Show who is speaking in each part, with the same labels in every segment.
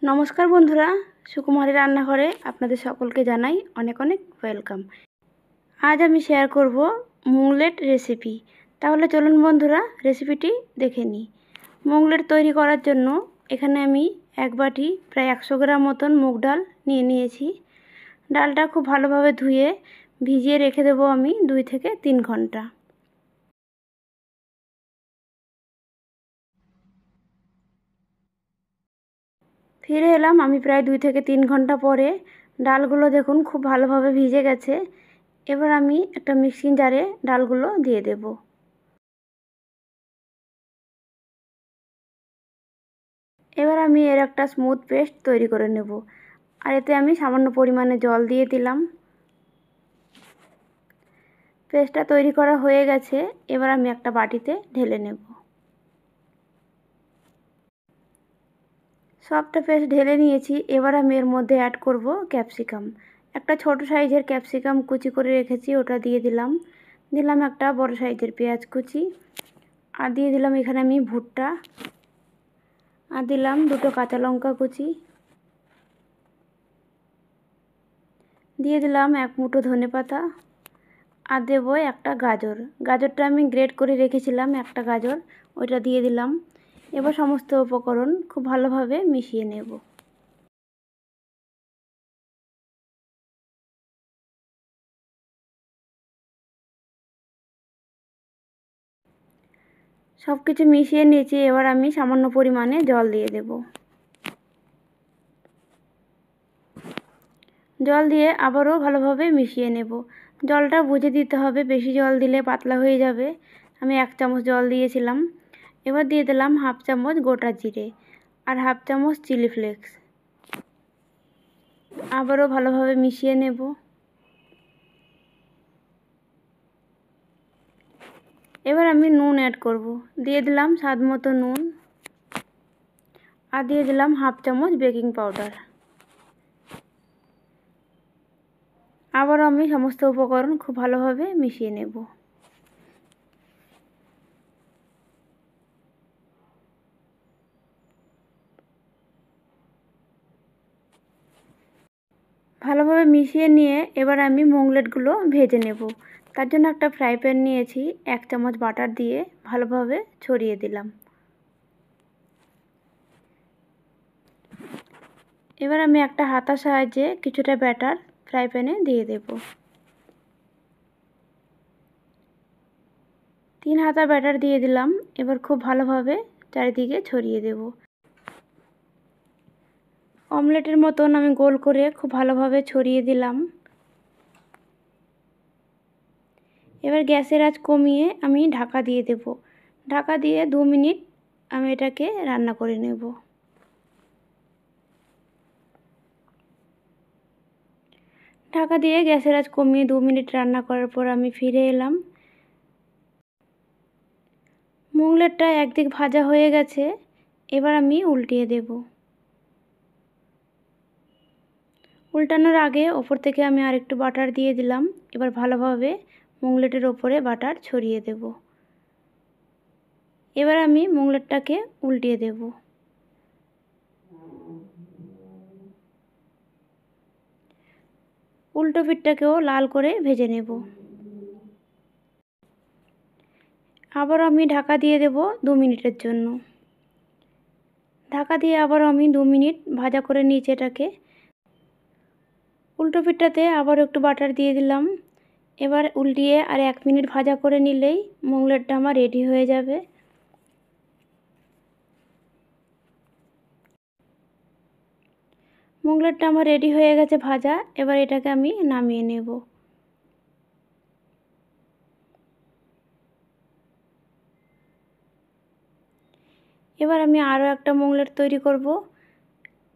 Speaker 1: নমস্কার বন্ধুরা, সুকুমারের রান্নাঘরে আপনাদের সকলকে জানাই অনেক অনেক ওয়েলকাম। আজ আমি শেয়ার করব মুগলেট রেসিপি। তাহলে চলুন বন্ধুরা রেসিপিটি দেখে নিই। মুগলেট তৈরি করার জন্য এখানে আমি এক বাটি প্রায় 100 গ্রাম মতন মুগ ডাল নিয়েছি। ডালটা খুব ভালোভাবে ধুয়ে ভিজিয়ে রেখে দেবো আমি 2 থেকে 3 ঘন্টা। ফিরে এলাম আমি প্রায় 2 থেকে 3 ঘন্টা পরে। ডালগুলো দেখুন খুব ভালোভাবে ভিজে গেছে। এবার আমি একটা মিক্সিং জারে ডালগুলো দিয়ে দেব। এবার আমি এর একটা স্মুথ পেস্ট তৈরি করে নেব। আর এতে আমি সামান্য পরিমাণে জল দিয়ে দিলাম। পেস্টটা তৈরি করা হয়ে গেছে। এবার আমি একটা বাটিতে ঢেলে নেব। সবটা পেস্ট ঢেলে নিয়েছি। এবার আমি এর মধ্যে অ্যাড করব ক্যাপসিকাম। একটা ছোট সাইজের ক্যাপসিকাম কুচি করে রেখেছি, ওটা দিয়ে দিলাম। দিলাম একটা বড় সাইজের পেঁয়াজ কুচি। আর দিয়ে দিলাম এখানে আমি ভুট্টা। আর দিলাম 2টো কাঁচা লঙ্কা কুচি। দিয়ে দিলাম 1 মুঠো ধনেপাতা। আর দেবো একটা গাজর। গাজরটা আমি গ্রেট করে রেখেছিলাম, একটা গাজর, ওইটা দিয়ে দিলাম। এবার সমস্ত উপকরণ খুব ভালোভাবে মিশিয়ে নেব। সব কিছু মিশিয়ে নিয়েছি। এবার আমি সামান্য পরিমাণে জল দিয়ে দেব। জল দিয়ে আবারও ভালোভাবে মিশিয়ে নেব। জলটা বুঝে দিতে হবে, বেশি জল দিলে পাতলা হয়ে যাবে। আমি 1 চামচ জল দিয়েছিলাম। এবার দিয়ে দিলাম 1/2 চামচ গোটা জিরে আর 1/2 চামচ চিলি ফ্লেক্স। আবারও ভালোভাবে মিশিয়ে নেব। এবার আমি নুন অ্যাড করব। দিয়ে দিলাম স্বাদ মতো নুন। আর দিয়ে দিলাম 1/2 চামচ বেকিং পাউডার। আবারও আমি সমস্ত উপকরণ খুব ভালোভাবে মিশিয়ে নেব। ভালোভাবে মিশিয়ে নিয়ে এবার আমি মুগলেটগুলো ভেজে নেব। তার জন্য একটা ফ্রাই প্যান নিয়েছি, 1 চামচ বাটার দিয়ে ভালোভাবে ছড়িয়ে দিলাম। এবার আমি একটা হাতার সাহায্যে কিছুটা ব্যাটার ফ্রাই প্যানে দিয়ে দেব। 3 হাতা ব্যাটার দিয়ে দিলাম। এবার খুব ভালোভাবে চারিদিকে ছড়িয়ে দেব। অমলেটের মতন আমি গোল করে খুব ভালোভাবে ছড়িয়ে দিলাম। এবার গ্যাসের আঁচ কমিয়ে আমি ঢাকা দিয়ে দেব। ঢাকা দিয়ে 2 মিনিট আমি এটাকে রান্না করে নেব। ঢাকা দিয়ে গ্যাসের আঁচ কমিয়ে 2 মিনিট রান্না করার পর আমি ফিরে এলাম। মুগলেটটা একদিক ভাজা হয়ে গেছে। এবার আমি উল্টিয়ে দেব। উল্টানোর আগে ওপর থেকে আমি আরেকটু বাটার দিয়ে দিলাম। এবার ভালোভাবে মুগলেটের ওপরে বাটার ছড়িয়ে দেব। এবার আমি মুগলেটটাকে উল্টিয়ে দেব। উল্টো পিঠটাকেও লাল করে ভেজে নেব। আবার আমি ঢাকা দিয়ে দেব 2 মিনিটের জন্য। ঢাকা দিয়ে আবার আমি 2 মিনিট ভাজা করে নিয়েছি এটাকে। উল্টো পিঠটাতে আবার একটু বাটার দিয়ে দিলাম। এবার উল্টিয়ে আর 1 মিনিট ভাজা করে নিলেই মুগলেটটা আমার রেডি হয়ে যাবে। মুগলেটটা আমার রেডি হয়ে গেছে ভাজা। এবার এটাকে আমি নামিয়ে নেব। এবার আমি আরও একটা মুগলেট তৈরি করব।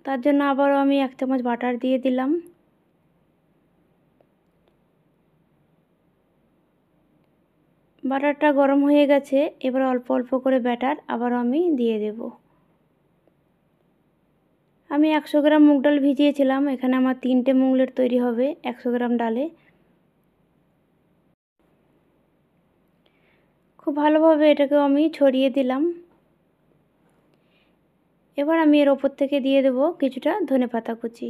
Speaker 1: তার জন্য আবারও আমি 1 চামচ বাটার দিয়ে দিলাম। বাটারটা গরম হয়ে গেছে। এবার অল্প অল্প করে ব্যাটার আবারও আমি দিয়ে দেব। আমি 100 গ্রাম মুগ ডাল ভিজিয়েছিলাম। এখানে আমার 3টে মুগলেট তৈরি হবে 100 গ্রাম ডালে। খুব ভালোভাবে এটাকেও আমি ছড়িয়ে দিলাম। এবার আমি এর ওপর থেকে দিয়ে দেব কিছুটা ধনেপাতা কুচি।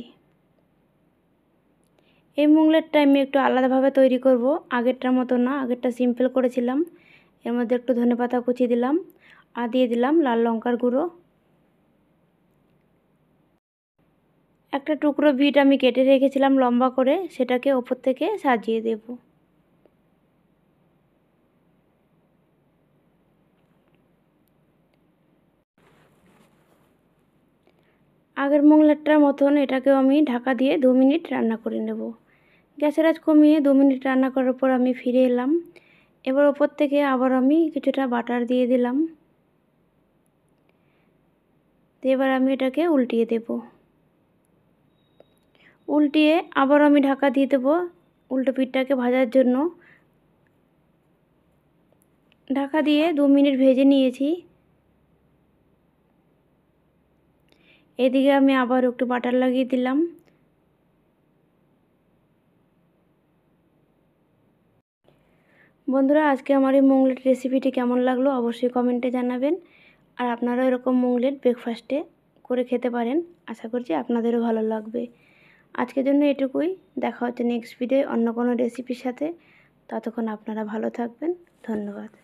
Speaker 1: এই মুগলেটটা আমি একটু আলাদাভাবে তৈরি করব, আগেরটার মতো না। আগেরটা সিম্পল করেছিলাম। এর মধ্যে একটু ধনেপাতা কুচি দিলাম আর দিয়ে দিলাম লাল লঙ্কার গুঁড়ো। একটা টুকরো বিট আমি কেটে রেখেছিলাম লম্বা করে, সেটাকে ওপর থেকে সাজিয়ে দেব। আগের মুগলেটটার মতন এটাকেও আমি ঢাকা দিয়ে 2 মিনিট রান্না করে নেব। গ্যাসের আঁচ কমিয়ে 2 মিনিট রান্না করার পর আমি ফিরে এলাম। এবার ওপর থেকে আবার আমি কিছুটা বাটার দিয়ে দিলাম। এবার আমি এটাকে উল্টিয়ে দেব। উল্টিয়ে আবার আমি ঢাকা দিয়ে দেব উল্টো পিঠটাকে ভাজার জন্য। ঢাকা দিয়ে 2 মিনিট ভেজে নিয়েছি। এদিকে আমি আবার একটু বাটার লাগিয়ে দিলাম। বন্ধুরা, আজকে আমার এই মুগলেট রেসিপিটি কেমন লাগলো অবশ্যই কমেন্টে জানাবেন। আর আপনারাও এরকম মুগলেট ব্রেকফাস্টে করে খেতে পারেন। আশা করছি আপনাদেরও ভালো লাগবে। আজকের জন্য এটুকুই। দেখা হচ্ছে নেক্সট ভিডিওয় অন্য কোনো রেসিপির সাথে। ততক্ষণ আপনারা ভালো থাকবেন। ধন্যবাদ।